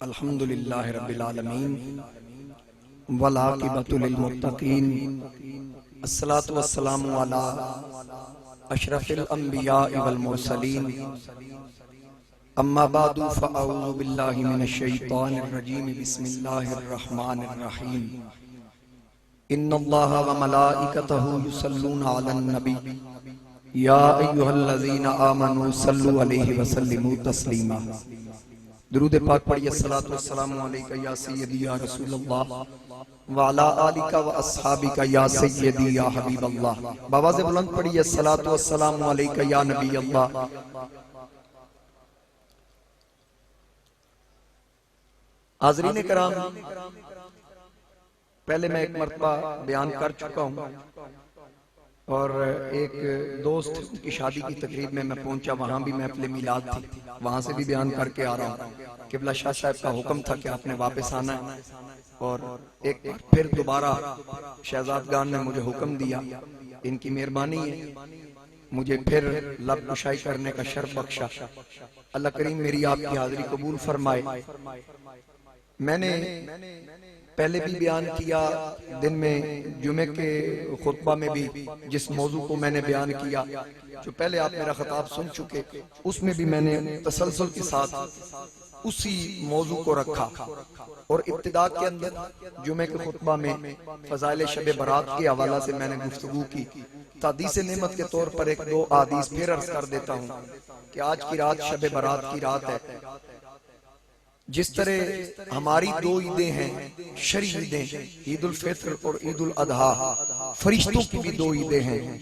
الحمدللہ رب العالمین والعاقبۃ للمتقین الصلاۃ والسلام علی اشرف الانبیاء والمرسلین اما بعد فاعوذ باللہ من الشیطان الرجیم بسم اللہ الرحمن الرحیم ان اللہ وملائکتہ یصلون علی النبی یا ایھا الذین آمنوا صلوا علیہ وسلموا تسلیما۔ درود پاک پڑھیے۔ الصلاۃ والسلام علیکہ یا سیدی یا رسول اللہ وعلی آلکہ واصحابکہ یا سیدی یا حبیب اللہ۔ بآواز بلند پڑھیے۔ الصلاۃ والسلام علیکہ یا نبی اللہ۔ حاضرین کرام، پہلے میں ایک مرتبہ بیان کر چکا ہوں اور ایک دوست کی شادی کی تقریب میں پہنچا، وہاں بھی محفل میلاد تھی، وہاں سے بھی بیان کر کے آ رہا ہوں۔ قبلہ شاہ صاحب کا حکم تھا کہ آپ نے واپس آنا ہے، اور ایک بار پھر دوبارہ شہزادگان نے مجھے حکم دیا۔ ان کی مہربانی ہے، مجھے پھر لب کشائی کرنے کا شرف بخشا۔ اللہ کریم میری آپ کی حاضری قبول فرمائے۔ میں نے پہلے بھی بیان کیا، دن میں جمعے کے خطبہ میں بھی جس موضوع کو میں نے بیان کیا، جو پہلے آپ میرا خطاب سن چکے، اس میں بھی میں نے تسلسل کے ساتھ اسی موضوع کو رکھا، اور ابتدا کے اندر جمعے کے خطبہ میں فضائل شب برات کے حوالہ سے میں نے گفتگو کی۔ تحدیث نعمت کے طور پر ایک دو احادیث پھر عرض کر دیتا ہوں کہ آج کی رات شب برات کی رات ہے۔ جس طرح ہماری دو عیدیں ہیں شرعی عیدیں، عید الفطر اور عید الاضحیٰ، فرشتوں کی بھی دو عیدیں ہیں۔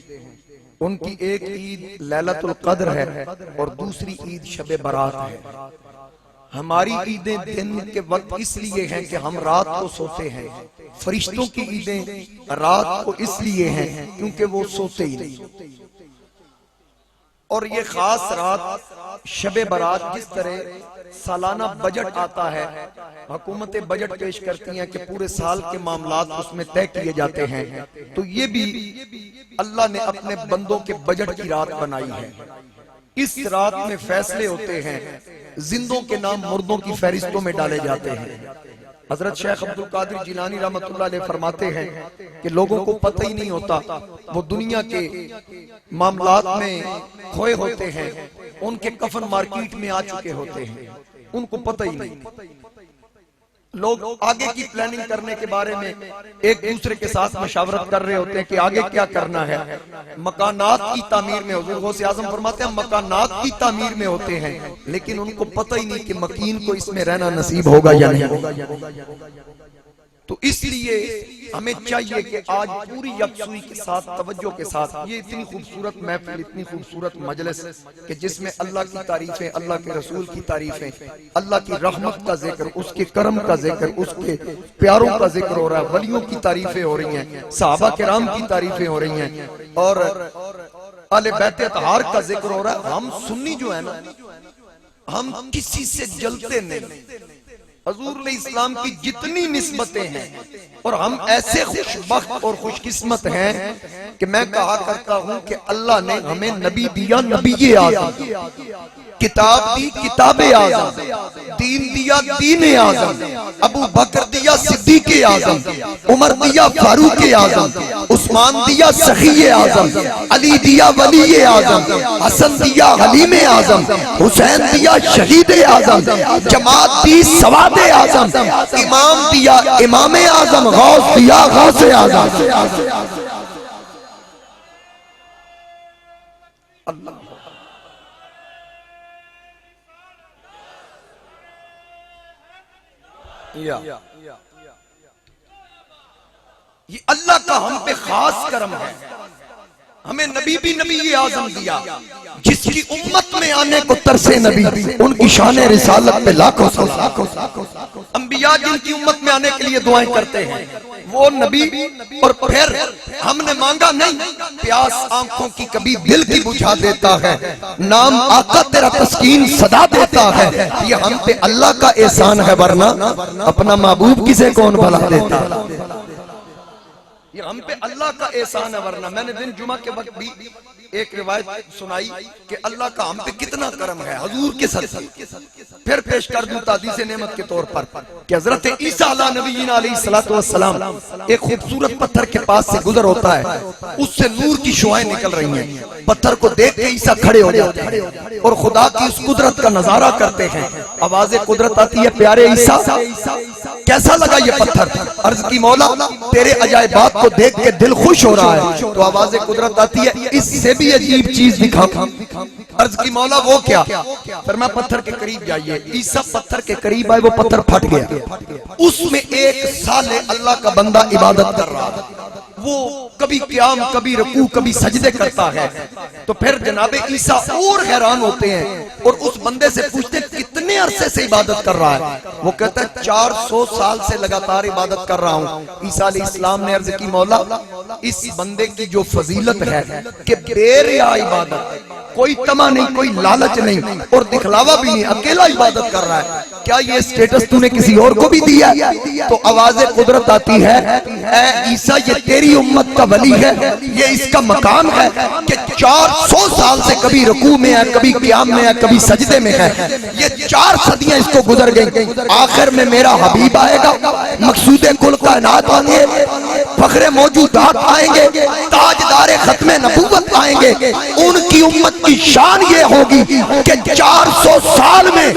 ان کی ایک عید لیلۃ القدر ہے اور دوسری عید شب برات ہے۔ ہماری عیدیں دن کے وقت اس لیے ہیں کہ ہم رات کو سوتے ہیں، فرشتوں کی عیدیں رات کو اس لیے ہیں کیونکہ وہ سوتے ہی نہیں۔ اور یہ خاص رات شب برات، جس طرح سالانہ بجٹ آتا ہے، حکومتیں بجٹ پیش کرتی ہیں کہ پورے سال کے معاملات اس میں طے کیے جاتے ہیں، تو یہ بھی اللہ نے اپنے بندوں کے بجٹ کی رات بنائی ہے۔ اس رات میں فیصلے ہوتے ہیں، زندوں کے نام مردوں کی فہرستوں میں ڈالے جاتے ہیں۔ حضرت شیخ عبد القادر جیلانی رحمۃ اللہ علیہ فرماتے ہیں کہ لوگوں کو پتہ ہی نہیں ہوتا، وہ دنیا کے معاملات میں کھوئے ہوتے ہیں، ان کے کفن مارکیٹ میں آ چکے ہوتے ہیں، ان کو پتہ ہی نہیں۔ لوگ آگے کی پلاننگ کرنے کے بارے میں ایک دوسرے کے ساتھ مشاورت کر رہے ہوتے ہیں کہ آگے کیا کرنا ہے۔ مکانات کی تعمیر میں، حضور غوث اعظم فرماتے ہیں مکانات کی تعمیر میں ہوتے ہیں، لیکن ان کو پتہ ہی نہیں کہ مکین کو اس میں رہنا نصیب ہوگا یا نہیں۔ تو اس لیے ہمیں چاہیے کہ آج پوری یکسوئی کے ساتھ، توجہ کے ساتھ، یہ اتنی خوبصورت محفل، اتنی خوبصورت مجلس کہ جس میں اللہ کی تعریفیں، اللہ کے رسول کی تعریفیں، اللہ کی رحمت کا ذکر، اس کے کرم کا ذکر، اس کے پیاروں کا ذکر ہو رہا ہے، ولیوں کی تعریفیں ہو رہی ہیں، صحابہ کرام کی تعریفیں ہو رہی ہیں، اور اہل بیت اطہار کا ذکر ہو رہا ہے۔ ہم سنی جو ہے نا، ہم کسی سے جلتے نہیں۔ حضور علیہ السلام کی جتنی نسبتیں ہیں، اور ہم ایسے خوش بخت اور خوش قسمت ہیں کہ میں کہا کرتا ہوں کہ اللہ نے ہمیں نبی دیا، نبی اعظم، کتاب دی، کتاب اعظم، دین دیا، دین اعظم، ابو بکر دیا، صدیق اعظم، عمر دیا، فاروق اعظم، عثمان دیا، سخی اعظم، علی دیا، ولی اعظم، حسن دیا، حلیم اعظم، حسین دیا، شہید اعظم، جماعت دی، سواد اعظم، امام دیا، امام اعظم، غوث دیا، غوث اعظم۔ اللہ یہ اللہ کا ہم پہ خاص کرم ہے۔ ہمیں نبی بھی نبی اعظم دیا، جس کی امت میں آنے کو ترسے نبی، ان کی شان رسالت پہ لاکھوں سلام۔ انبیاء جن کی امت میں آنے کے لیے دعائیں کرتے ہیں وہ نبی، اور پھر ہم نے مانگا نہیں، پیاس آنکھوں کی کبھی دل کی بجھا دیتا ہے، نام آقا تیرا تسکین صدا دیتا ہے۔ یہ ہم پہ اللہ کا احسان ہے، ورنہ اپنا محبوب کسے کون بھلا دیتا۔ یہ ہم پہ اللہ کا احسان ہے. ورنہ میں نے دن جمعہ کے وقت بھی ایک روایت سنائی کہ اللہ کا ہم پہ کتنا کرم ہے حضور کے صدقے. پھر پیش کر دوں حدیث نعمت کے طور پر کہ حضرت عیسیٰ علیہ نبینا علیہ السلام ایک خوبصورت پتھر کے پاس سے گزر ہوتا ہے, اس سے نور کی شعائیں نکل رہی ہیں. پتھر کو دیکھ کے عیسیٰ کھڑے ہو جاتے ہیں اور خدا کی اس قدرت کا نظارہ کرتے ہیں. آواز قدرت آتی ہے, پیارے عیسیٰ کیسا لگا یہ پتھر؟ عرض کی مولا تیرے عجائبات کو دیکھ کے دل خوش ہو رہا ہے. تو آواز قدرت آتی ہے, اس سے بھی عجیب چیز دکھاؤ. عرض کی مولا وہ کیا؟ فرمایا پتھر کے قریب جائیے. عیسیٰ پتھر کے قریب آئے, وہ پتھر پھٹ گیا. اس میں ایک صالح اللہ کا بندہ عبادت کر رہا ہے. وہ کبھی قیام, کبھی رکوع, کبھی سجدے کرتا ہے. تو پھر جناب عیسیٰ اور حیران ہوتے ہیں اور اس بندے سے پوچھتے ہیں کتنے عرصے سے عبادت کر رہا ہے؟ وہ کہتا ہے 400 سال سے لگاتار عبادت کر رہا ہوں. عیسیٰ علیہ السلام نے عرض کی مولا اس بندے کی جو فضیلت ہے کہ بے ریا عبادت, کوئی طمع نہیں, کوئی لالچ نہیں اور دکھلاوا بھی نہیں, اکیلا عبادت کر رہا ہے, کیا یہ سٹیٹس تو نے کسی اور کو بھی دیا؟ تو آواز قدرت آتی ہے, اے عیسیٰ یہ تیری امت کا ولی ہے, یہ اس کا مقام ہے کہ 400 سال سے کبھی رکوع میں ہے, کبھی قیام میں ہے, کبھی سجدے میں ہے. یہ 4 صدیاں اس کو گزر گئی. آخر میں میرا حبیب آئے گا, مقصود کل کائنات آئیں گے, فخر موجودات آئیں گے, تاجدار ختم نبوت آئیں گے. ان کی امت کی شان یہ ہوگی کہ 400 سال میں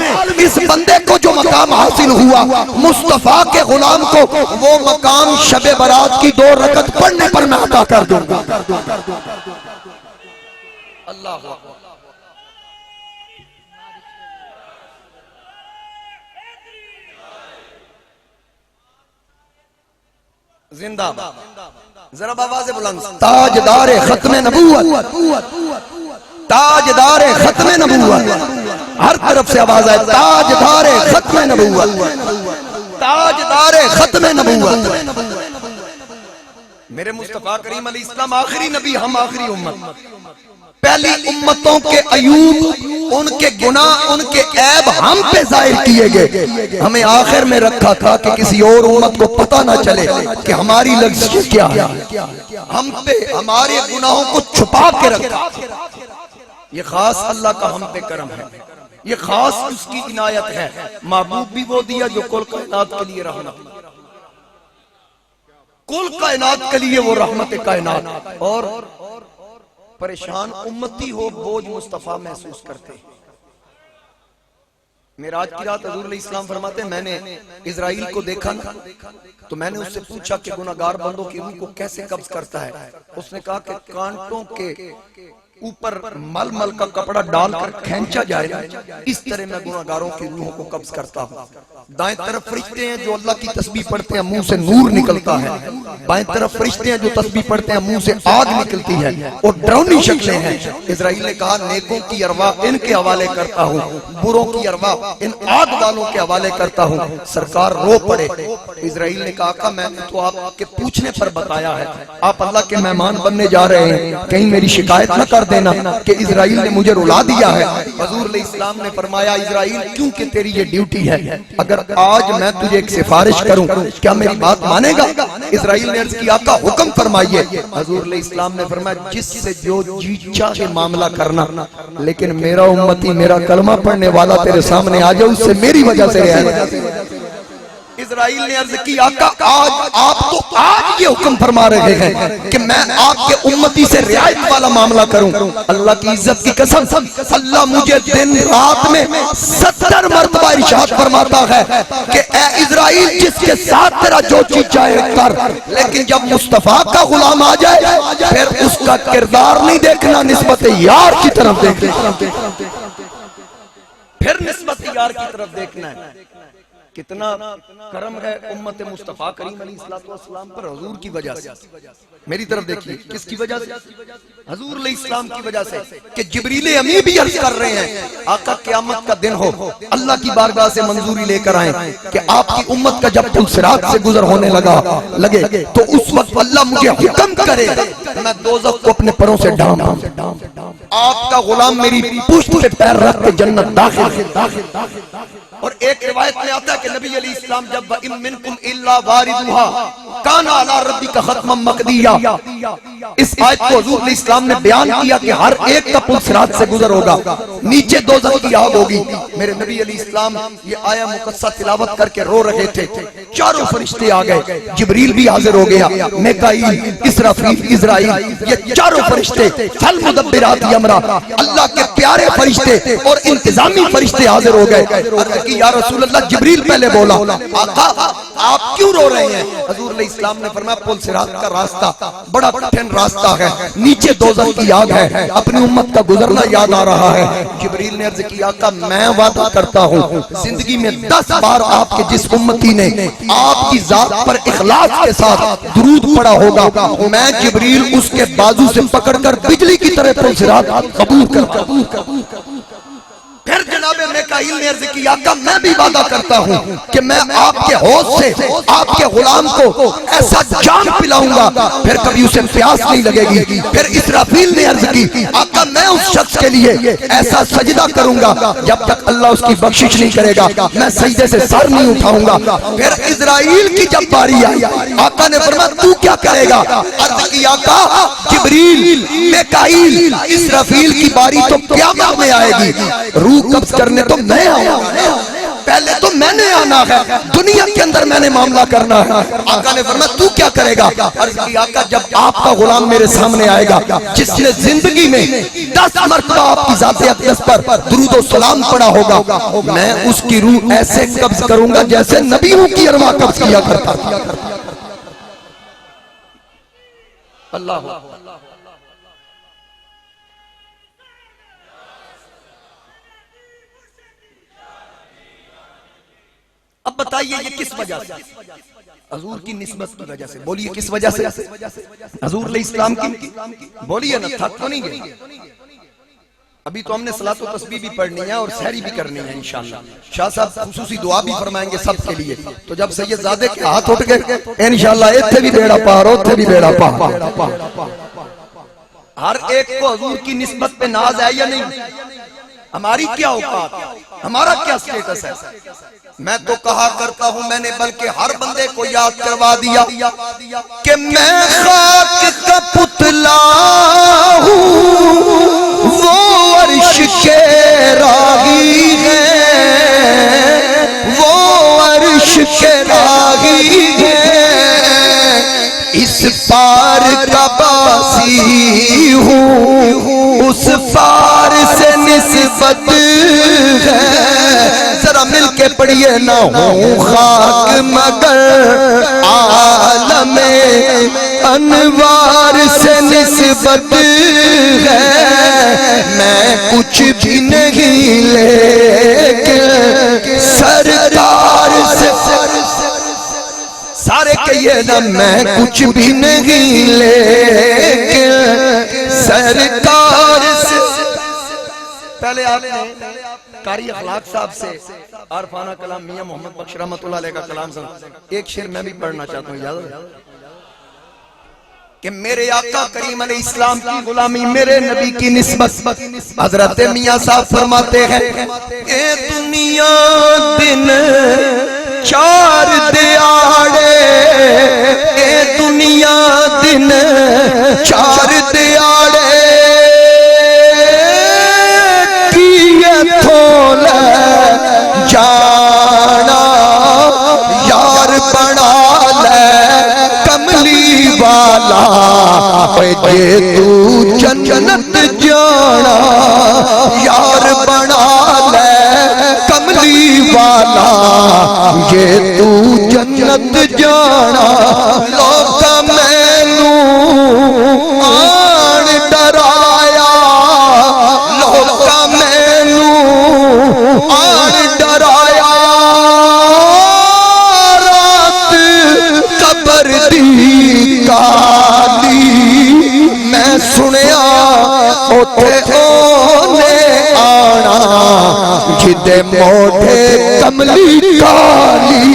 اس بندے کو جو مقام حاصل ہوا, مصطفیٰ کے غلام کو وہ مقام شب برات کی 2 رکعت پڑھنے پر میں عطا کر دوں گا. اللہ زندہ ذرا آواز بلند. تاجدار ختم نبوت, تاجدار ختم نبوت, ہر طرف سے آواز ہے تاجدار ختم نبوت, تاجدار ختم نبوت. میرے مصطفیٰ کریم علیہ السلام آخری نبی, ہم آخری امت. پہلی امتوں کے عیوب, ان کے گناہ, ان کے عیب ہم پہ ظاہر کیے گئے. ہمیں آخر میں رکھا تھا کہ کسی اور امت کو پتہ نہ چلے کہ ہماری لغزش کیا ہے. ہم پہ ہمارے گناہوں کو چھپا کے رکھا. یہ خاص اللہ کا ہم پہ کرم ہے, یہ خاص اس کی عنایت ہے. محبوب بھی وہ دیا جو کل کائنات کے لیے رحمت, کل کائنات کے لیے وہ رحمت کائنات. اور پریشان امتی ہو بوجھ مصطفیٰ محسوس کرتے. معراج کی رات حضور علیہ السلام فرماتے ہیں میں نے اسرائیل کو دیکھا نا, تو میں نے اس سے پوچھا کہ گناہگار بندوں کی روح کو کیسے قبض کرتا ہے. اس نے کہا کہ کانٹوں کے اوپر مل مل کا کپڑا ڈال کر کھینچا جائے نا, اس طرح میں گناہگاروں کی روحوں کو قبض کرتا ہوں. دائیں طرف فرشتے ہیں جو اللہ کی تسبیح پڑھتے ہیں, منہ سے نور نکلتا ہے. بائیں طرف فرشتے ہیں جو تسبیح پڑھتے ہیں, منہ سے آگ نکلتی ہے اور ڈراؤنی شکلیں ہیں. اسرائیل نے کہا نیکوں کی ارواح ان کے حوالے کرتا ہوں, بروں کی ارواح ان آگ والوں کے حوالے کرتا ہوں. سرکار رو پڑے. اسرائیل نے کہا کہ میں نے تو آپ کے پوچھنے پر بتایا ہے, آپ اللہ کے مہمان بننے جا رہے ہیں, کہیں میری شکایت نہ کر دینا کہ اسرائیل نے مجھے رلا دیا ہے. حضور علیہ السلام نے فرمایا اسرائیل کیونکہ تیری یہ ڈیوٹی ہے, اگر آج میں تجھے ایک سفارش کروں کیا میری بات مانے گا؟ اسرائیل نے عرض کی آقا حکم فرمائیے. حضور علیہ السلام نے فرمایا جس سے جو جی چاہے معاملہ کرنا, لیکن میرا امتی, میرا کلمہ پڑھنے والا تیرے سامنے آ جائے, اس سے میری وجہ سے رہے. اسرائیل نے عرض کی آقا آج آپ تو آج یہ حکم فرما رہے ہیں کہ میں آپ کے امتی سے رعایت والا معاملہ کروں. اللہ کی عزت کی قسم, اللہ مجھے دن رات میں 70 مرتبہ ارشاد فرماتا ہے کہ اے اسرائیل جس کے ساتھ تیرا جو چیز چاہے کر, لیکن جب مصطفیٰ کا غلام آ جائے پھر اس کا کردار نہیں دیکھنا, نسبت یار کی طرف دیکھنا, پھر نسبت یار کی طرف دیکھنا ہے. کتنا کرم ہے امت مصطفیٰ کریم علیہ السلام پر حضور کی وجہ سے. میری طرف دیکھیے, کس کی وجہ سے؟ حضور علیہ السلام کی وجہ سے کہ جبریل امی بھی عرض کر رہے ہیں آقا قیامت کا دن ہو, اللہ کی بارگاہ سے منظوری لے کر آئیں کہ آپ کی امت کا جب پل صراط سے گزر ہونے لگے تو اس وقت اللہ مجھے حکم کرے میں دوزخ کو اپنے پروں سے ڈھانپوں, آپ کا غلام میری پشت پہ پیر رکھ کے جنت داخل. اور ایک روایت میں آتا ہے کہ نبی علیہ السلام جب وَإِن مِّنكُمْ إِلَّا وَارِدُهَا كَانَ عَلَى رَبِّكَ خَتْمًا مَقْضِيًّا، اس آیت کو حضور علیہ السلام نے بیان کیا کہ ہر ایک کا پل صراط سے گزر ہوگا، نیچے دوزخ کی آگ ہوگی۔ میرے نبی علیہ السلام یہ آیہ مقدسہ تلاوت کر کے رو رہے تھے، چاروں فرشتے آ گئے، جبریل بھی حاضر ہو گیا، میکائیل، اسرافیل، عزرائیل، یہ چاروں فرشتے فالمدبرات امرا، اللہ کے پیارے فرشتے اور انتظامی فرشتے حاضر ہو گئے۔ عرض کی یا رسول اللہ، جبریل پہلے بولا، آقا آپ کیوں رو رہے ہیں؟ حضور علیہ السلام نے فرمایا پل صراط کا راستہ بڑا کٹھن راستہ ہے، نیچے دوزخ کی آگ ہے، اپنی امت کا گزرنا یاد آ رہا ہے۔ جبریل نے عرض کی آقا میں وعدہ کرتا ہوں زندگی میں 10 بار آپ کے جس امتی نے آپ کی ذات پر اخلاص کے ساتھ درود پڑا ہوگا، میں جبریل اس کے بازو سے پکڑ کر بجلی کی طرح پل صراط قبول کرتا ہوں۔ پھر جناب میکائیل نے عرض کی آقا میں بھی وعدہ کرتا ہوں کہ میں آپ کے حوض سے آپ کے غلام کو ایسا جام پلاؤں گا پھر کبھی اسے پیاس نہیں لگے گی۔ پھر اسرافیل نے عرض کی آقا میں اس شخص کے لیے ایسا سجدہ کروں گا جب تک اللہ اس کی بخشش نہیں کرے گا، میں سجدے سے سر نہیں اٹھاؤں گا۔ پھر اسرائیل کی جب باری آئی، آقا نے فرمایا تو کیا کرے گا؟ عرض کی آقا جبریل، میکائیل، اسرافیل کی باری تو قیامت میں آئے گی، روح قبض کرنے تو میں آؤں، پہلے تو میں نے آنا ہے، دنیا کے اندر میں نے معاملہ کرنا ہے۔ آقا نے فرمایا تو کیا کرے گا؟ عرض کی آقا جب آپ کا غلام میرے سامنے آئے گا جس نے زندگی میں 10 مرتبہ آپ کی ذات اقدس پر درود و سلام پڑھا ہوگا، میں اس کی روح ایسے قبض کروں گا جیسے نبیوں کی ارواح قبض کیا کرتا تھا۔ اللہ اب بتائیے یہ کس وجہ سے؟ حضور کی نسبت کی وجہ سے۔ بولیے کس وجہ سے؟ حضور علیہ السلام کی، بولیے نا، تھک تو نہیں گئے؟ ابھی تو ہم نے صلاۃ و تسبیح بھی پڑھنی ہے اور سحری بھی کرنی ہے انشاءاللہ۔ شاہ صاحب خصوصی دعا بھی فرمائیں گے سب کے لیے، تو جب سید زادے کے ہاتھ اٹھ گئے انشاءاللہ ایتھے بھی بیڑا پار، اوتھے بھی بیڑا پار۔ ہر ایک کو حضور کی نسبت پہ ناز ہے یا نہیں؟ ہماری کیا اوقات، ہمارا کیا سٹیٹس ہے؟ میں تو کہا کرتا ہوں، میں نے بلکہ ہر بندے کو یاد کروا دیا کہ میں خاک کا پتلا ہوں، وہ عرش کے راہی ہیں، وہ عرش کے راہی ہیں، اس پار کا باسی ہوں، اس پار سے نسبت ہے، ذرا مل کے پڑھیے نہ ہوں خاک مگر عالم انوار سے نسبت ہے، میں کچھ بھی نہیں لیکن سرکار سے، سارے کہیے نا میں کچھ بھی نہیں لیکن سرکار سے۔ پہلے آپ نے قاری اخلاق صاحب سے عارفانہ کلام میاں محمد بخش رحمت اللہ علیہ کا کلام سنا، ایک شعر میں بھی پڑھنا چاہتا ہوں، یاد ہے کہ میرے آقا کریم علیہ السلام کی غلامی میرے نبی کی نسبت۔ حضرت میاں صاحب فرماتے ہیں اے دنیا دن 4 دیاڑے، اے دنیا دن 4 دیاڑے، جانا یار بنا لے کملی والا، جے تو جنت جانا یار بنا لے کملی والا، جے تو جنت جانا۔ لوکا مینوں آن ڈرایا، لوکا مینوں آن ڈرایا، رات قبر دی کالی، میں سنیا اوتھے اونے آنا جدے موڑے کملی کالی۔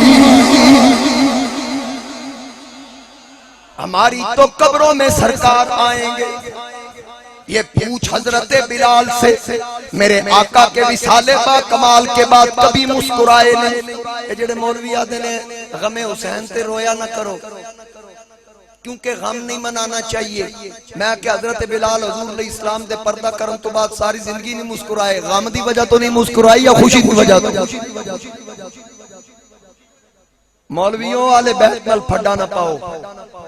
ہماری تو قبروں میں سرکار آئیں گے، یہ پوچھ حضرت بلال سے، میرے آقا کے وصال با کمال کے بعد کبھی مسکرائے نہیں۔ یہ جڑے مولوی آدھے نے غم حسین تے رویا نہ کرو کیونکہ غم نہیں منانا چاہیے۔ میں کہ حضرت بلال حضور علیہ السلام دے پردہ کرن تو بعد ساری زندگی نہیں مسکرائے، غم دی وجہ تو نہیں مسکرائی یا خوشی دی وجہ تو؟ مولویوں والے بیت نال پھڈا نہ پاؤ،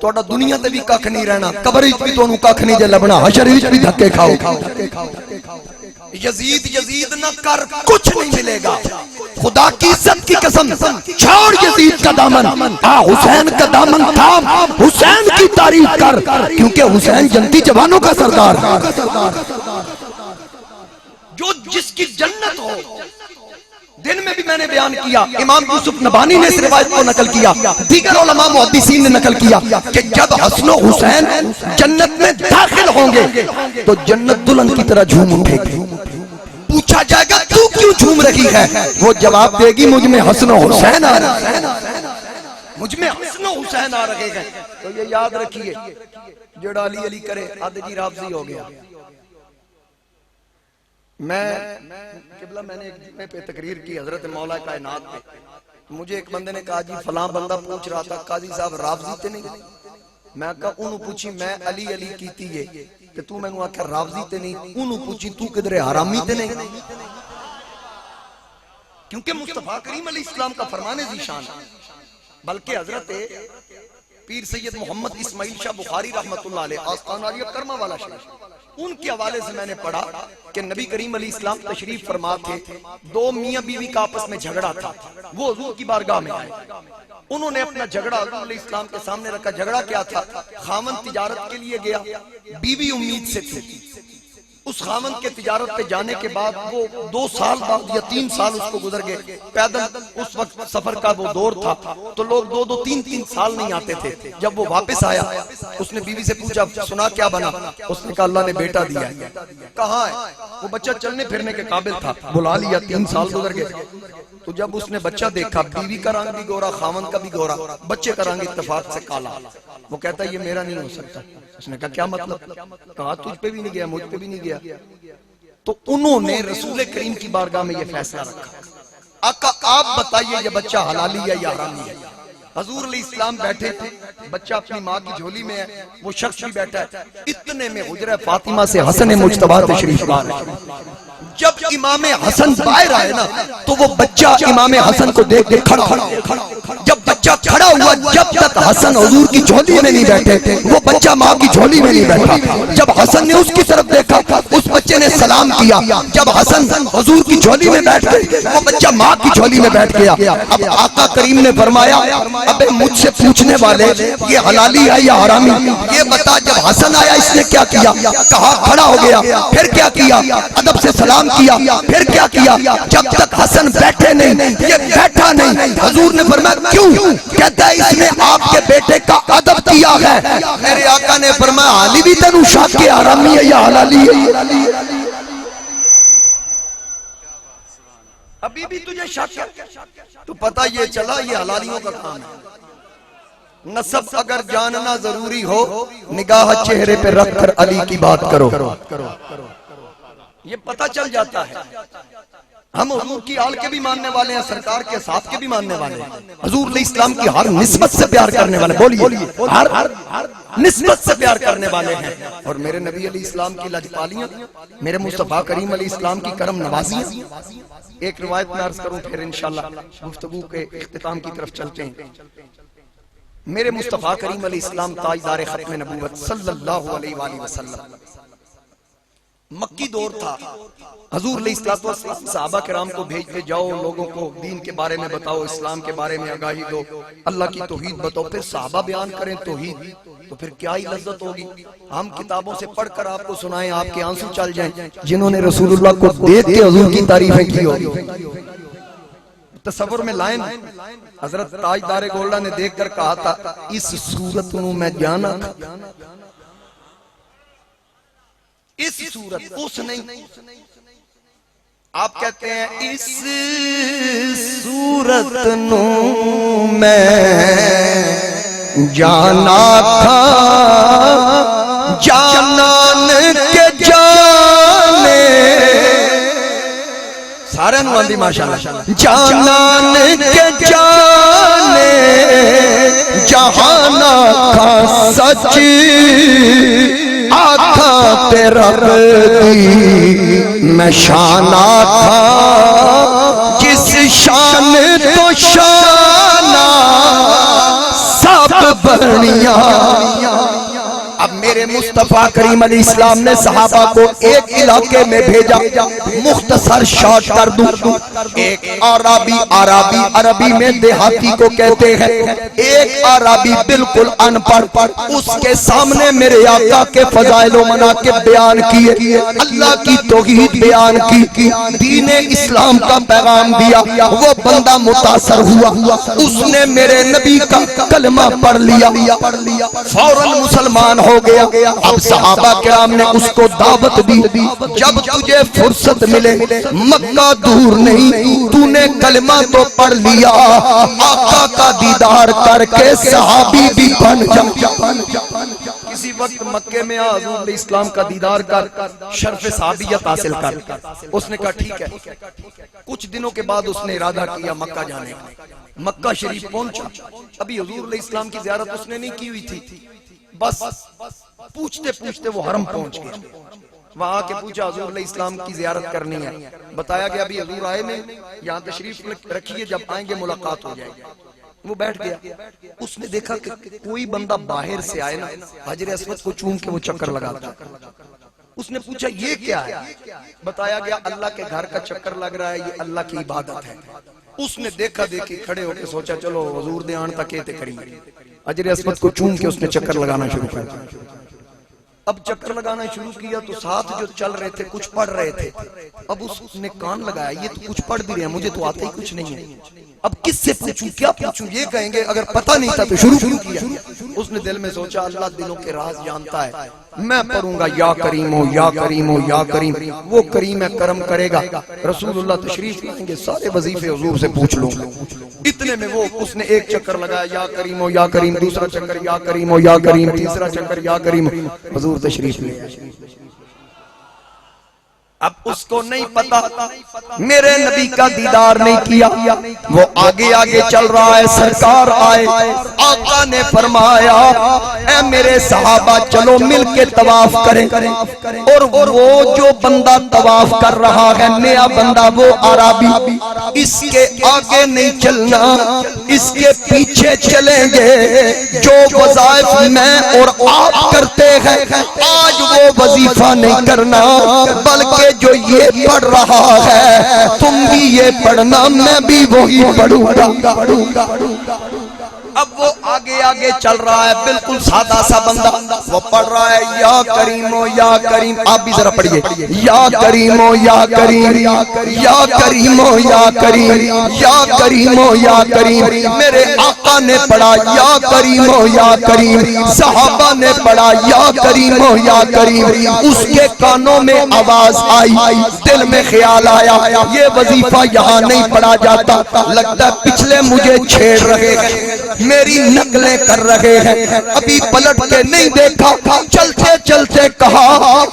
توڑا دنیا تے بھی ککھ نہیں رہنا، قبر وچ بھی تانوں ککھ نہیں جے لبنا، حشر وچ بھی دھکے کھاؤ۔ یزید نہ کر کچھ نہیں ملے گا، خدا کی عزت کی قسم چھوڑ یزید کا دامن، حسین کا دامن تھام، حسین کی تعریف کر، کیونکہ حسین جنتی جوانوں کا سردار جو جس کی جنت ہو۔ دن میں بھی میں نے بیان کیا، امام یوسف نبانی نے اس روایت کو نقل کیا، دیگر علماء محدثین نے نقل کیا کہ جب حسن و حسین جنت میں داخل ہوں گے تو جنت دلہن کی طرح جھوم اٹھے گی۔ پوچھا جائے گا تو کیوں جھوم رہی ہے؟ وہ جواب دے گی مجھ میں حسن و حسین آ رہے ہیں، مجھ میں حسن و حسین آ رہے ہیں۔ تو یہ یاد رکھیے، جڑا علی علی کرے آدھے جی رافضی ہو گیا۔ میں نے ایک جمعے پہ تقریر کی حضرت مولا کائنات پہ، مجھے ایک بندے نے کہا جی فلاں بندہ پوچھ رہا تھا قاضی صاحب رافضی تے نہیں؟ میں کہا انہوں پوچھی میں علی علی کیتی ہے کہ تو میں نے آکھا رافضی تے نہیں، انہوں پوچھی تو کدھر حرامی تے نہیں؟ کیونکہ مصطفیٰ کریم علیہ السلام کا فرمان ذیشان ہے، بلکہ حضرت پیر سید محمد اسماعیل شاہ بخاری رحمت اللہ علیہ آستان عالیہ کرمہ والا شریف، ان کے حوالے سے میں نے پڑھا کہ نبی کریم علیہ السلام تشریف فرما تھے، دو میاں بیوی کا آپس میں جھگڑا تھا، وہ حضور کی بارگاہ میں آئے، انہوں نے اپنا جھگڑا حضور علیہ السلام کے سامنے رکھا۔ جھگڑا کیا تھا؟ خاوند تجارت کے لیے گیا، بیوی امید سے تھی، اس خاوند کے تجارت پہ جانے کے بعد وہ 2 سال بعد یا 3 سال اس کو گزر گئے، پیدل اس وقت سفر کا وہ دور تھا تو لوگ 2-3 سال نہیں آتے تھے۔ جب وہ واپس آیا اس نے بیوی سے پوچھا سنا کیا بنا؟ اس نے کہا اللہ نے بیٹا دیا ہے۔ کہاں ہے؟ وہ بچہ چلنے پھرنے کے قابل تھا، بلا لیا، 3 سال گزر گئے۔ تو جب اس نے بچہ دیکھا، بیوی کا رنگ بھی گورا، خاوند کا بھی گورا، بچے کا رنگ اتفاق سے کالا، وہ کہتا ہے یہ میرا نہیں ہو سکتا۔ اس نے کہا کیا مطلب؟ کہا تجھ پہ بھی نہیں گیا، مجھ پہ بھی نہیں گیا۔ تو انہوں نے رسول کریم کی بارگاہ میں یہ فیصلہ رکھا، آقا آپ بتائیے یہ بچہ حلالی ہے یا حرامی ہے؟ حضور علیہ السلام بیٹھے تھے، بچہ اپنی ماں کی جھولی میں ہے، وہ شخص بھی بیٹھا ہے، اتنے میں حجرہ فاطمہ سے حسن مجتبیٰ تشریف لا رہے ہیں۔ جب امام حسن باہر آئے نا تو وہ بچہ امام حسن کو دیکھ کے کھڑا ہوا۔ جب بچہ کھڑا ہوا، جب تک حسن حضور کی جھولی میں نہیں بیٹھے وہ بچہ ماں کی جھولی میں نہیں بیٹھا۔ جب حسن نے اس کی طرف دیکھا اس بچے نے سلام کیا، جب حسن حضور کی جھولی میں بیٹھ گئے وہ بچہ ماں کی جھولی میں بیٹھ گیا۔ اب آقا کریم نے فرمایا ابے مجھ سے پوچھنے والے یہ حلالی ہے یا حرامی یہ بتا۔ جب حسن آیا اس نے کیا کیا؟ کہا کھڑا ہو گیا، پھر کیا کیا؟ ادب سے سلام کیا، پھر کیا کیا؟ جب تک حسن بیٹھے نہیں یہ بیٹھا نہیں۔ حضور نے فرمایا کیوں؟ کہتا ہے اس نے آپ کے بیٹے کا ادب کیا ہے۔ میرے آقا نے فرمایا علی بھی تنو شاک کے حرامی ہے یا حلالی ہے؟ ابھی بھی تجھے شک ہے تو پتہ یہ چلا یہ حلالیوں کا کام ہے۔ نسب اگر جاننا ضروری ہو نگاہ چہرے پہ رکھ کر علی کی بات کرو، یہ پتہ چل جاتا ہے۔ ہم حضور کی آل کے بھی ماننے والے ہیں، سرکار کے ساتھ کے بھی ماننے والے ہیں، حضور علیہ السلام کی ہر نسبت سے پیار کرنے والے، بولیے ہر نسبت سے پیار کرنے والے ہیں۔ اور میرے نبی علیہ السلام کی لجپالیاں، میرے مصطفیٰ کریم علیہ السلام کی کرم نوازیاں۔ ایک روایت میں عرض کروں پھر انشاءاللہ گفتگو کے اختتام کی طرف چلتے ہیں۔ میرے مصطفیٰ کریم علیہ السلام تاجدار ختم نبوت صلی اللہ علیہ وآلہ وسلم، مکی دور تھا، حضور علیہ السلام صحابہ کرام کو بھیجتے جاؤ لوگوں کو دین کے بارے میں بتاؤ، اسلام کے بارے میں آگاہی دو، اللہ کی توحید بتاؤ، پھر صحابہ بیان کریں توحید تو پھر کیا ہی لذت ہوگی۔ ہم کتابوں سے پڑھ کر آپ کو سنائیں آپ کے آنسو چل جائیں، جنہوں نے رسول اللہ کو دیکھ کے حضور کی تعریفیں کی ہوگی۔ تصور میں لائن حضرت تاجدار گولڈا نے دیکھ کر کہا تھا اس صورت نو میں جانا تھا، اس صورت اس نہیں، آپ کہتے ہیں اس صورت نو میں جانا تھا، جانان کے سارے نو آندی ماشاءاللہ جانان کے جانے جہانا کا سچ آقا پہ رب دی میں شانہ تھا جس شان تو شانہ سب بنیا اب میرے مصطفیٰ کریم علیہ السلام نے صحابہ کو ایک علاقے میں بھیجا مختصر شارٹ کر دوں ایک عربی عربی میں دیہاتی کو کہتے ہیں ایک عربی بالکل ان پڑھ اس کے سامنے میرے آقا کے فضائل و مناقب بیان کیے اللہ کی توحید بیان کی دین اسلام کا پیغام دیا وہ بندہ متاثر ہوا اس نے میرے نبی کا کلمہ پڑھ لیا فوراً مسلمان ہو گیا اب صحابہ کرام نے اس کو دعوت دی جب تجھے فرصت ملے مکہ دور نہیں تو نے کلمہ تو پڑھ لیا آقا کا دیدار کر کے صحابی بھی بن جا کسی وقت مکے میں حضور علیہ السلام کا دیدار کر شرف صحابیت حاصل کر اس نے کہا ٹھیک ہے کچھ دنوں کے بعد اس نے ارادہ کیا مکہ جانے کا مکہ شریف پہنچا ابھی حضور علیہ السلام کی زیارت اس نے نہیں کی ہوئی تھی بس پوچھتے پوچھتے وہ حرم پہنچ گئے وہاں آ کے پوچھا حضور علیہ السلام کی زیارت کرنی ہے بتایا گیا ابھی حضور آئے نہیں یہاں تشریف رکھیے جب آئیں گے ملاقات ہو جائے گی وہ بیٹھ گیا اس نے دیکھا کہ کوئی بندہ باہر سے آئے نا حجر اسود کو چوم کے وہ چکر لگاتا اس نے پوچھا یہ کیا ہے بتایا گیا اللہ کے گھر کا چکر لگ رہا ہے یہ اللہ کی عبادت ہے اس نے دیکھا دیکھی کھڑے ہو کے سوچا چلو حضور دے آن تک ایتے کریں حجر اسود کو چوم کے اس نے چکر لگانا شروع کر دیا اب چکر لگانا شروع کیا تو ساتھ جو چل رہے تھے کچھ پڑھ رہے تھے اب اس نے کان لگایا یہ تو کچھ پڑھ بھی رہے ہیں مجھے تو آتا ہی کچھ نہیں ہے اب کس سے پوچھوں کیا پوچھوں یہ کہیں گے اگر پتہ نہیں تھا تو شروع کیا اس نے دل میں سوچا اللہ دلوں کے راز جانتا ہے میں پڑھوں گا یا کریم ہو یا کریم ہو یا کریم وہ کریم ہے کرم کرے گا رسول اللہ تشریف لائیں گے سارے وظیفے حضور سے پوچھ لوں اتنے میں وہ اس نے ایک چکر لگایا یا کریم ہو یا کریم دوسرا چکر یا کریم ہو یا کریم تیسرا چکر یا کریم حضور تشریف لے اب اس کو نہیں پتا میرے نبی کا دیدار نہیں کیا وہ آگے آگے چل رہا ہے سرکار آئے آقا نے فرمایا اے میرے صحابہ چلو مل کے طواف کریں اور وہ جو بندہ طواف کر رہا ہے نیا بندہ وہ عربی اس کے آگے نہیں چلنا اس کے پیچھے چلیں گے جو وظائف میں اور آپ کرتے ہیں آج وہ وظیفہ نہیں کرنا بلکہ جو یہ پڑھ رہا ہے تم بھی یہ پڑھنا میں بھی وہی پڑھوں گا اب وہ آگے آگے چل رہا ہے بالکل سادہ سا بندہ وہ پڑھ رہا ہے یا کریم و یا کریم آپ بھی ذرا پڑھیے یا کریم و یا کریم یا کریم و یا کریم یا کریم و یا کریم میرے آقا نے پڑھا یا کریم و یا کریم صحابہ نے پڑھا یا کریم و یا کریم اس کے کانوں میں آواز آئی دل میں خیال آیا یہ وظیفہ یہاں نہیں پڑھا جاتا لگتا پچھلے مجھے چھیڑ رہے ہیں میری نقلیں کر رہے ہیں ابھی پلٹ کے نہیں دیکھا چلتے چلتے کہا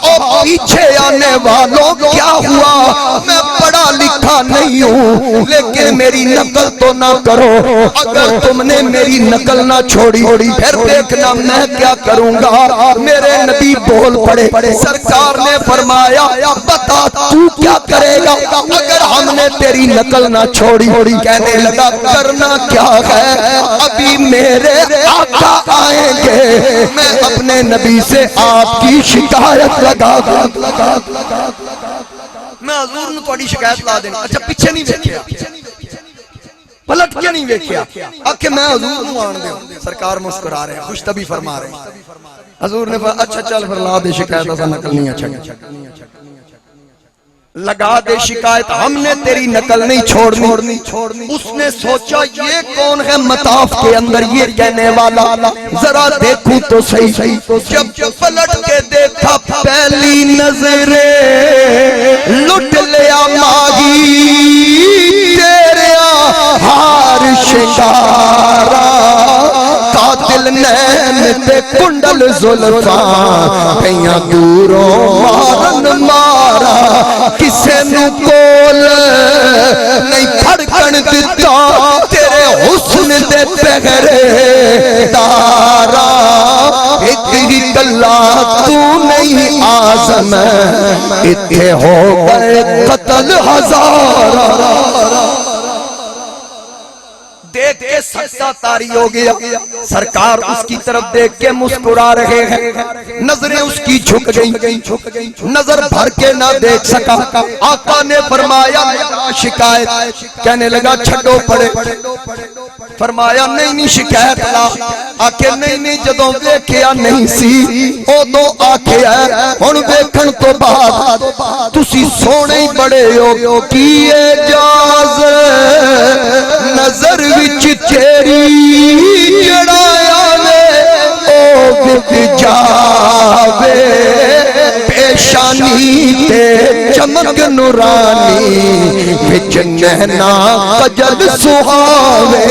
او پیچھے آنے والوں کیا ہوا میں پڑھا لکھا نہیں ہوں لیکن میری نقل تو نہ کرو اگر تم نے میری نقل نہ چھوڑی پھر دیکھنا میں کیا کروں گا میرے نبی بول پڑے سرکار نے فرمایا بتا تو کیا کرے گا اگر ہم نے تیری نقل نہ چھوڑی کہنے لگا کرنا کیا ہے ابھی میرے آقا آئیں گے میں اپنے نبی سے آپ کی شکایت لگا میں حضور نے تھوڑی شکایت لا دینا اچھا پیچھے نہیں دیکھیا پلٹ کے نہیں دیکھیا آکے میں حضور نو آن دے سرکار مسکرا رہے ہیں خوش طبی فرما رہے ہیں حضور نے فرمایا اچھا چل پھر لا دے شکایت ایسا نقل نہیں اچھا لگا دے شکایت ہم نے تیری نقل نہیں چھوڑنی اس نے سوچا یہ کون ہے مطاف کے اندر یہ کہنے والا ذرا دیکھوں تو صحیح جب پلٹ کے دیکھا پہلی نظر لٹ لیا ماہی تیرے ہار شکارا قاتل نین تے کنڈل زلفاں کئیاں دوروں مارن مارا کسے نو کول دتا تیرے حسن دے پہرے دارا ایک گلا تو نہیں آزم اتھے ہو گئے قتل ہزارا دیکھ کے سجدہ طاری ہو گیا سرکار اس کی طرف دیکھ کے مسکرا رہے ہیں نظریں اس کی جھک گئی نظر بھر کے نہ دیکھ سکا آقا نے فرمایا شکایت کہنے لگا چھڑو پڑے فرمایا نہیں شکایت لا آکے نہیں جدوں دیکھیا نہیں سی او دو آکے ہے ہن دیکھن تو بعد تسی سونے ہی بڑے ہو کیے جاز نظر وچ تیری جڑایا لے او بک جاوے پیشانی تے چمک نورانی وچ نہنا قجل سہاوے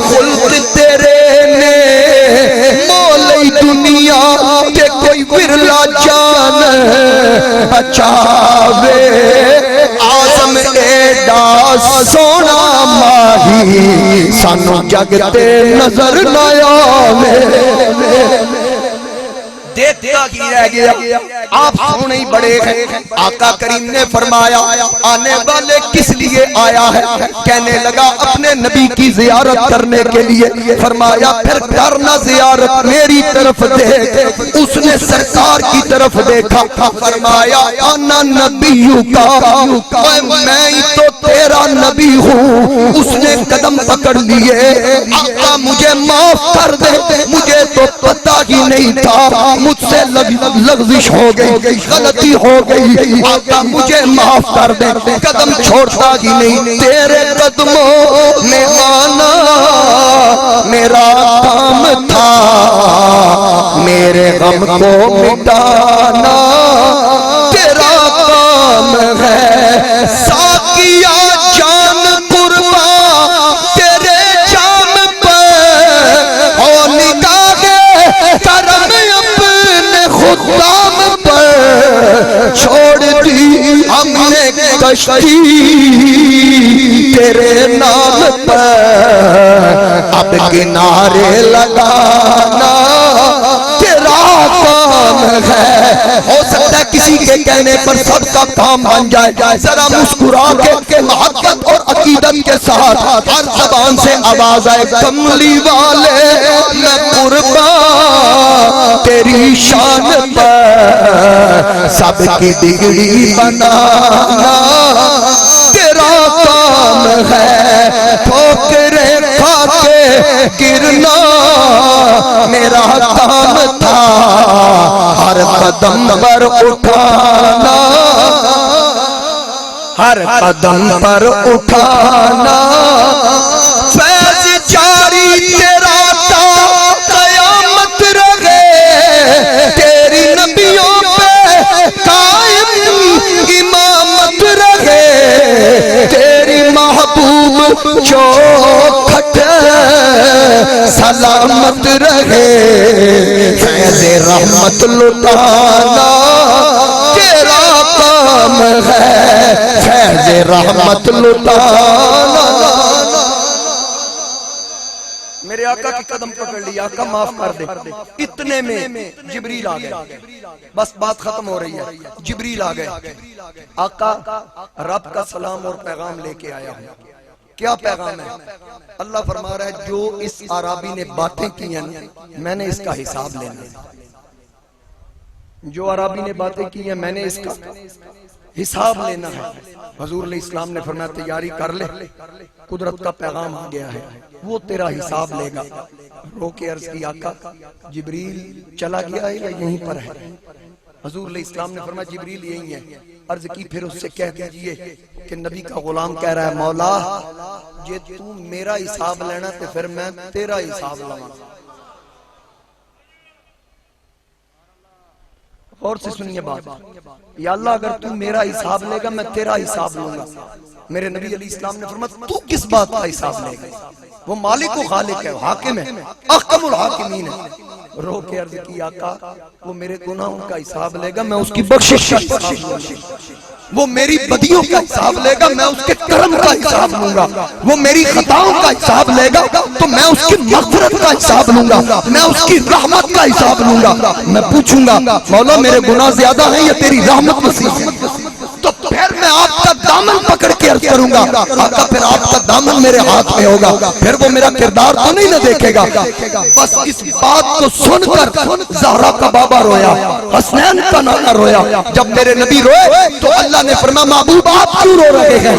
خلق تیرے نے مولی دنیا کے کوئی ورلا جان بچاوے آزم ایڈا سونا ماہی سانو جگتے نظر نہ آوے دیکھتا ہی رہ گیا آپ سونے ہی بڑے ہیں آقا کریم نے فرمایا آنے والے کس لیے آیا ہے کہنے لگا اپنے نبی کی زیارت کرنے کے لیے فرمایا پھر کرنا زیارت میری طرف دیکھ اس نے سرکار کی طرف دیکھا فرمایا انا نبیوں کا میں ہی تو تیرا نبی ہوں اس نے قدم پکڑ لیے آقا مجھے معاف کر دے مجھے تو پتہ ہی نہیں تھا مجھ سے لغزش ہو گئی غلطی ہو گئی آقا مجھے معاف کر دے قدم چھوڑتا ہی نہیں تیرے قدموں میں آنا میرا کام تھا میرے غم کو مٹانا تیرا کام ہے ساقیا جان قربان تیرے جام پر ہو نگاہ کرم خدام پر چھوڑ دی ہم نے کشتی تیرے نام پر اب کنارے لگانا تیرا کام ہے ہو سکتا ہے کسی کے کہنے پر سب کا کام بن جائے ذرا مسکرا کے محبت اور عقیدت کے ساتھ ہر زبان سے آواز آئے کملی والے میں قربان تیری شان پر سب کی بگڑی بنانا تیرا کام ہے ٹھوکریں کھا کے گرنا میرا کام تھا ہر قدم پر اٹھانا ہر قدم پر اٹھانا فیض جاری تیرا تا قیامت رہے تیری نبیوں پہ قائم امامت رہے تیری محبوب چوکھٹ سلامت رہے فیض رحمت لٹانا تیرا کام ہے فیض رحمت لٹانا میرے آقا کی قدم پکڑ لی آقا معاف کر دے اتنے میں جبریل آ گئے بس بات ختم ہو رہی ہے جبریل آ گئے آقا رب کا سلام اور پیغام لے کے آیا ہوں کیا پیغام ہے اللہ فرما رہا ہے جو اس عرابی نے باتیں کی ہیں میں نے اس کا حساب لینا ہے جو عرابی نے باتیں کی ہیں میں نے اس کا حساب لینا ہے حضور علیہ السلام نے فرمایا تیاری کر لے قدرت کا پیغام آ گیا ہے وہ تیرا حساب لے گا رو کے عرض کی آقا جبریل چلا گیا ہے یا یہیں پر ہے حضور علیہ السلام نے فرمایا جبریل یہی ہے عرض کی پھر اس سے کہہ دیجئے کہ نبی کا غلام کہہ رہا ہے مولا جے تو میرا حساب لینا تو پھر میں تیرا حساب لوں اور سے سنیے بات، یا اللہ اگر تو میرا حساب لے گا میں تیرا حساب لوں گا۔ میرے نبی علیہ السلام نے فرمایا تو کس بات کا حساب لے گا؟ وہ مالک و خالق ہے، حاکم ہے، احکم الحاکمین ہے۔ رو کے عرض کی آقا وہ میرے گناہوں کا حساب لے گا، میں اس کی بخشش کا حساب لوں گا۔ وہ میری بدیوں کا حساب لے گا، میں اس کے کرم کا حساب لوں گا۔ وہ میری خطاؤں کا حساب لے گا تو میں اس کی مغفرت کا حساب لوں گا، میں اس کی رحمت کا حساب لوں گا۔ میں پوچھوں گا مولا میرے گناہ زیادہ ہیں یا تیری رحمت وسیع ہے؟ تو پھر میں آپ کا دامن پکڑ کے عرض کروں گا آقا پھر آپ کا دامن میرے ہاتھ میں ہوگا، پھر وہ میرا کردار تو نہیں نہ دیکھے گا۔ بس اس بات کو سن کر زہرا کا بابا رویا، حسنین کا نانا رویا۔ جب میرے نبی روئے تو اللہ نے فرمایا محبوب آپ کیوں رو رہے ہیں؟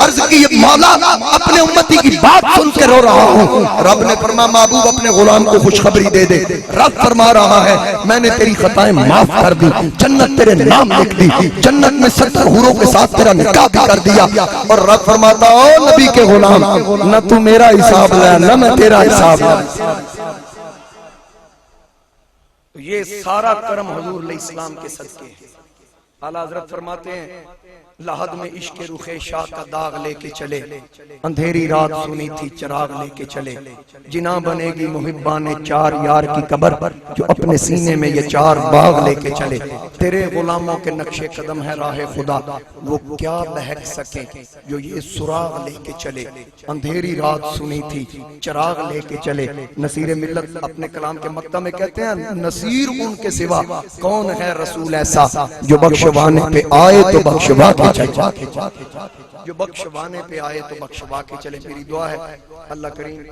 عرض کی مولا اپنے امتی کی بات سن کے رو رہا ہوں۔ رب نے فرمایا محبوب اپنے غلام کو خوشخبری دے دے، رب فرما رہا ہے میں نے تیری خطائیں معاف کر دی، جنت تیرے نام لکھ دی، جنت میں 70 حوروں کے ساتھ تیرا نکاح بھی کر دیا۔ اور رب فرماتا او نبی کے غلام نہ تو میرا حساب لے نہ میں تیرا حساب لے۔ یہ سارا کرم حضور علیہ السلام کے صدقے ہیں۔ اعلیٰ حضرت فرماتے ہیں لحد میں عشق رخ شاہ کا داغ لے کے چلے، اندھیری رات سنی تھی چراغ لے کے چلے، جنا بنے گی محبان چار یار کی قبر جو اپنے سینے میں یہ 4 باغ لے کے چلے۔ تیرے غلاموں کے نقش قدم ہے راہ خدا، وہ کیا بہک سکیں جو یہ سراغ لے کے چلے۔ اندھیری رات سنی تھی چراغ لے کے چلے۔ نصیر ملت اپنے کلام کے مقطع میں کہتے ہیں نصیر ان کے سوا کون ہے رسول ایسا جو بخشوانے پہ آئے تو بخشوا کے چلے، جو بخشوانے پہ آئے تو بخشوا کے چلے۔ میری دعا ہے اللہ کریم